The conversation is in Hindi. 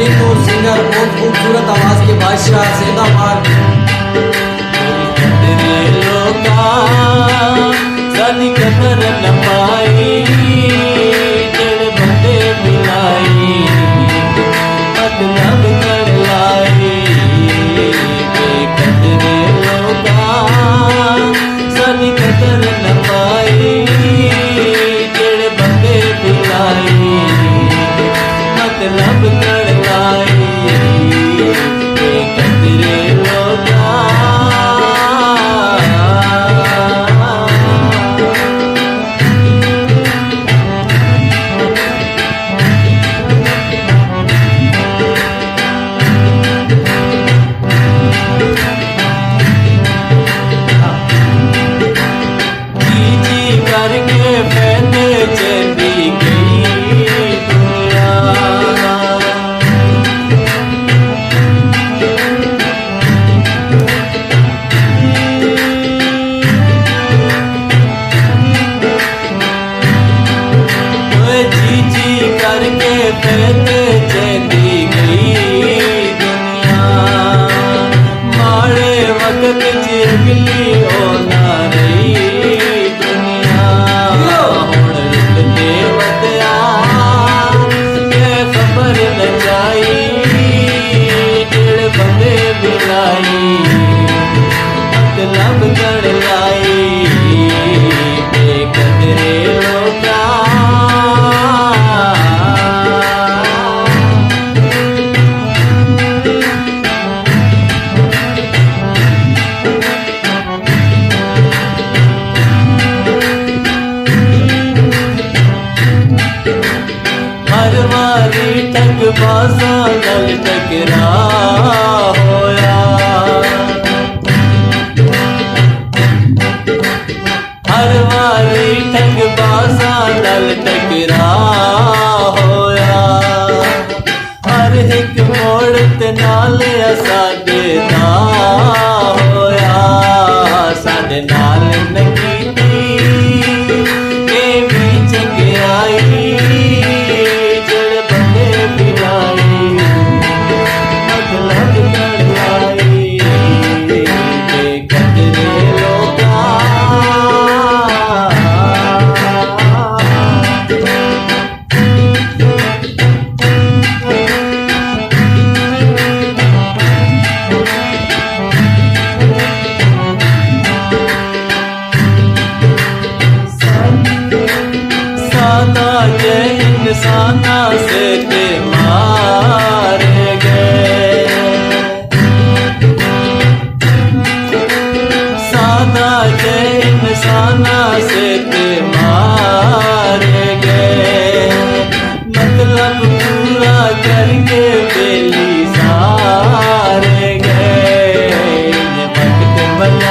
बेहतरीन तो सिंगर, बहुत खूबसूरत आवाज के बादशाह जिंदाबाद। साडी कदर न पाई जेड़े बंदे मिलाई मतलब कर लाई बेकदरे लोगा साडी कदर न पाई जेड़े बंदे मिलाई मतलब कर लाई बेकदरे लोगा। ठगबाज़ां नाल टकरा होया हर वारी ठगबाज़ां नाल टकरा होया हर एक मोड़ ते नाल साडे दा होया साडे नाल नकीती के भी चंगियाई इंसाना से ते मारे गए सादा के इंसाना से ते मारे गए मतलब पूरा करके बेली सारे गए वक्त बना